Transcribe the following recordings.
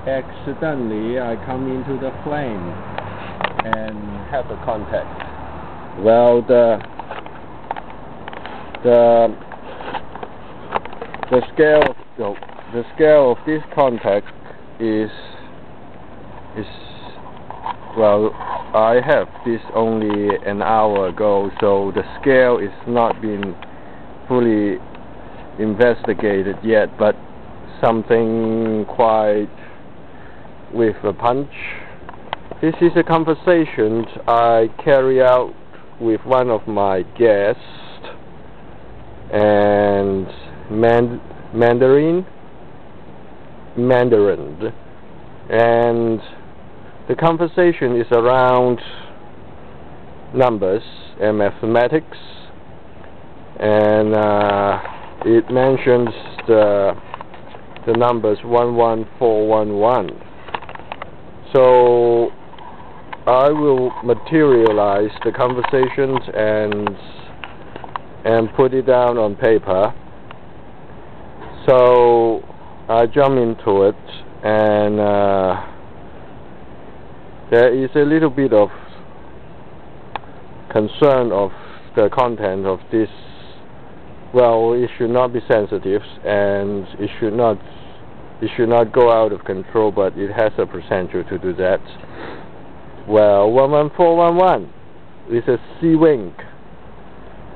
accidentally I come into the flame and have a contact. Well, the scale of this contact is well, I have this only an hour ago, so the scale is not been fully investigated yet, but something quite with a punch. This is a conversation I carry out with one of my guests, and Mandarin, and the conversation is around numbers and mathematics, and it mentions the numbers 11411. So I will materialize the conversations and put it down on paper. So I jump into it, and there is a little bit of concern of the content of this. Well, it should not be sensitive, and it should not go out of control, but it has a potential to do that. Well, 11411 is a C-wing,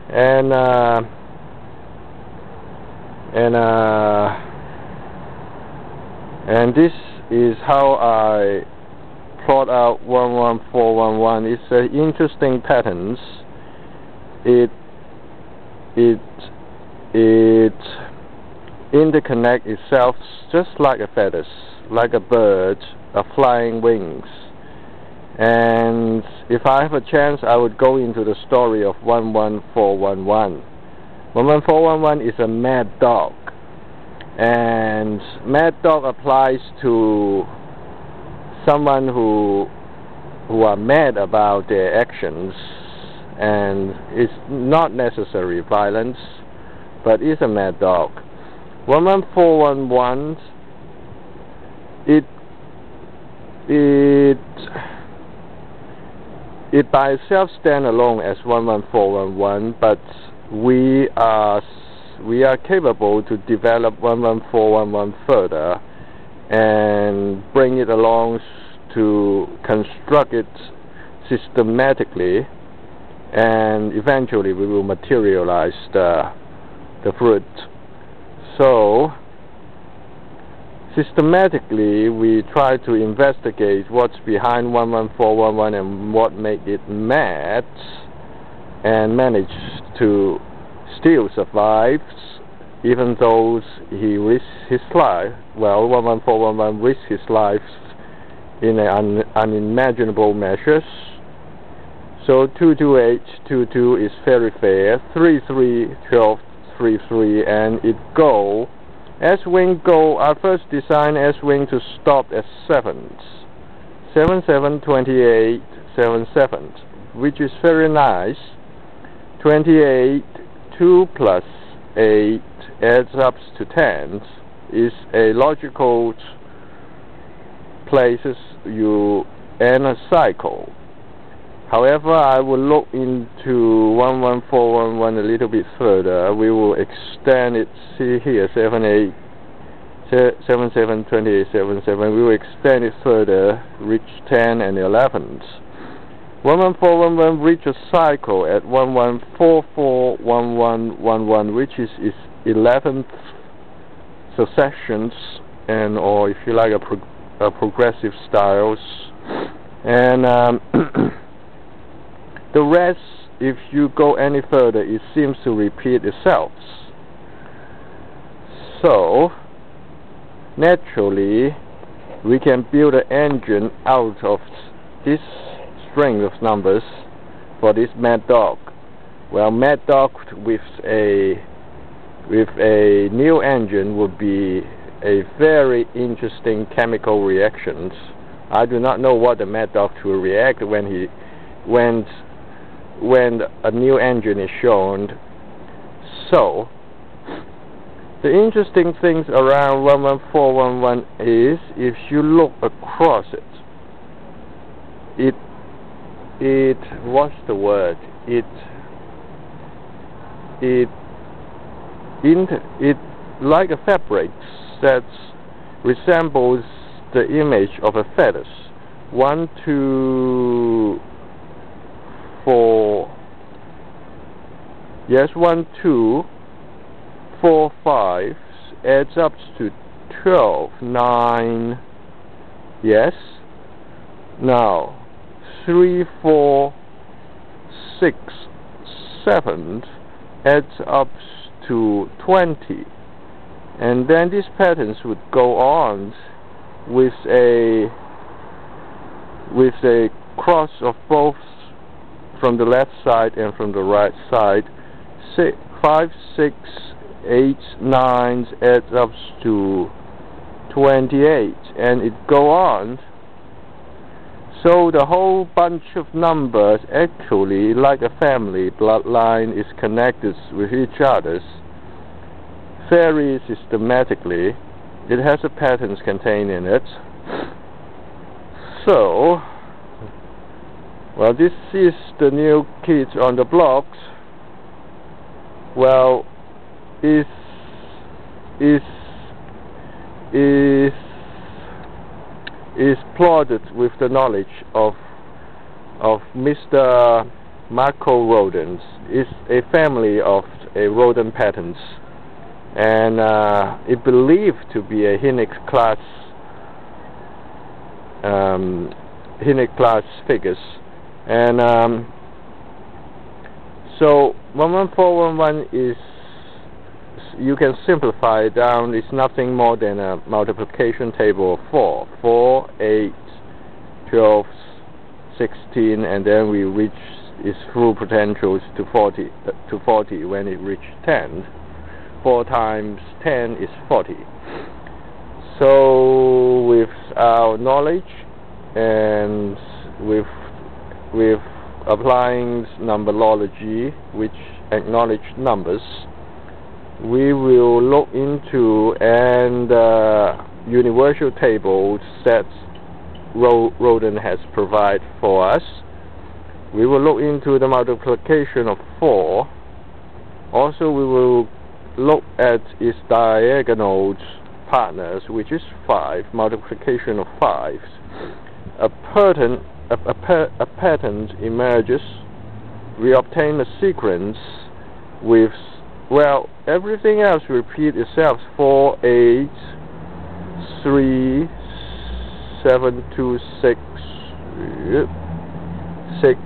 and this is how I plot out 11411. It's an interesting patterns. It interconnect itself just like a feathers, like a bird, a flying wings. And if I have a chance, I would go into the story of 11411. 11411 is a mad dog, and mad dog applies to someone who are mad about their actions, and it's not necessarily violence, but it's a mad dog. 11411, it by itself stand alone as 11411, but we are capable to develop 11411 further and bring it along to construct it systematically, and eventually we will materialize the fruit. So systematically we try to investigate what's behind 11411 and what made it mad, and manage to still survive even though he risked his life. Well, 11411 risked his life in unimaginable measures. So 22822 is very fair. 331233, and it go S-wing go. I first designed S-wing to stop at 7s, 7728 77, which is very nice. 28, 2 plus 8 adds up to 10 is a logical places you end a cycle. However, I will look into 11411 a little bit further. We will extend it. See here, 78 77 28 77. We will extend it further, reach 10 and 11s. 11411 reach a cycle at 11441111, which is its 11th successions, and or if you like a progressive styles, and the rest, if you go any further, it seems to repeat itself. So naturally we can build an engine out of this string of numbers for this mad dog. Well, mad dog with a new engine would be a very interesting chemical reactions. I do not know what the mad dog will react when a new engine is shown. So The interesting things around 11411 is if you look across it, what's the word? It like a fabric that resembles the image of a feathers. 1, 2, 4. Yes, 1, 2, 4, 5 adds up to 12, 9. Yes. Now 3, 4, 6, 7 adds up to 20, and then these patterns would go on with a cross of both from the left side and from the right side. 5, 6, 8, 9 adds up to 28, and it go on. So the whole bunch of numbers, actually, like a family bloodline, is connected with each other very systematically. It has a patterns contained in it. So, well, this is the new kids on the blocks. Well, is plotted with the knowledge of Mr. Marco rodents. Is a family of rodent patterns, and it believed to be a Helix class figures, and so 11411 is, you can simplify it down, it's nothing more than a multiplication table of 4. 4, 8, 12, 16, and then we reach its full potentials to 40 when it reaches 10. 4 times 10 is 40. So with our knowledge and with applying numerology, which acknowledge numbers, we will look into and universal tables that Rodent has provided for us. We will look into the multiplication of 4. Also, we will look at its diagonal partners, which is 5. Multiplication of 5. A pattern emerges. We obtain a sequence with, well, everything else repeat itself. 4, 8, 3, 7, 2, 6, 6,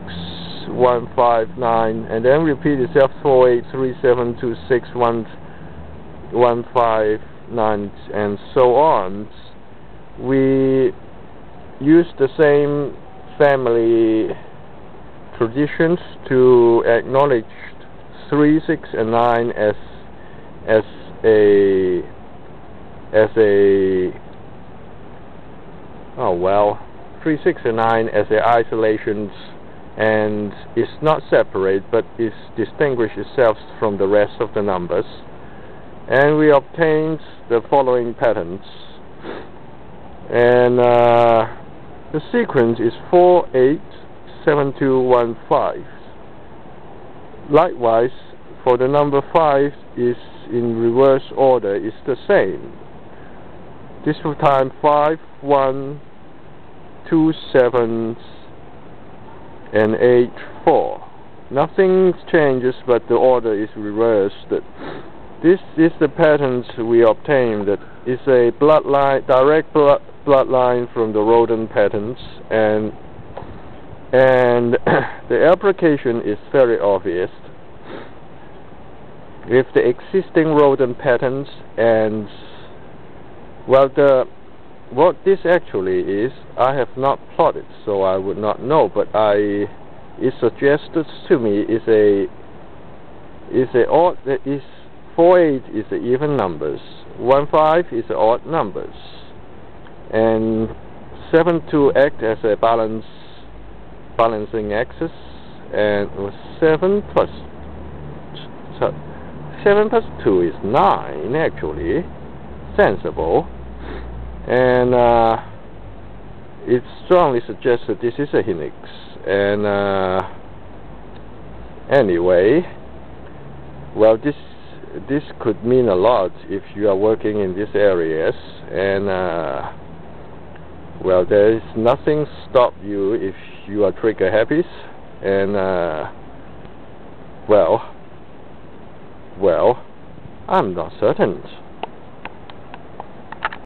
1, 5, 9, and then repeat itself. 4, 8, 3, 7, 2, 6, 1, 5, 9, and so on. We use the same family traditions to acknowledge 3, 6, and 9 as a oh well, 3, 6, and 9 as a isolations, and it's not separate, but it distinguishes itself from the rest of the numbers. And we obtained the following patterns, and the sequence is 4, 8, 7, 2, 1, 5. Likewise, for the number 5 is in reverse order, is the same. This time 5, 1, 2, 7, and 8, 4. Nothing changes, but the order is reversed. This is the patterns we obtain. That is a bloodline, direct bloodline from the rodent patterns, and the application is very obvious. With the existing rodent patterns, and well, what this actually is, I have not plotted, so I would not know. But it suggested to me is odd. Is 4, 8 is the even numbers. 1, 5 is the odd numbers, and 7, 2 act as a balancing axis, and 7 plus 7 plus 2 is 9, actually. Sensible. And it strongly suggests that this is a helix. And anyway, well, this could mean a lot if you are working in these areas. And well, there is nothing stop you if you are trigger happy. And well, I'm not certain.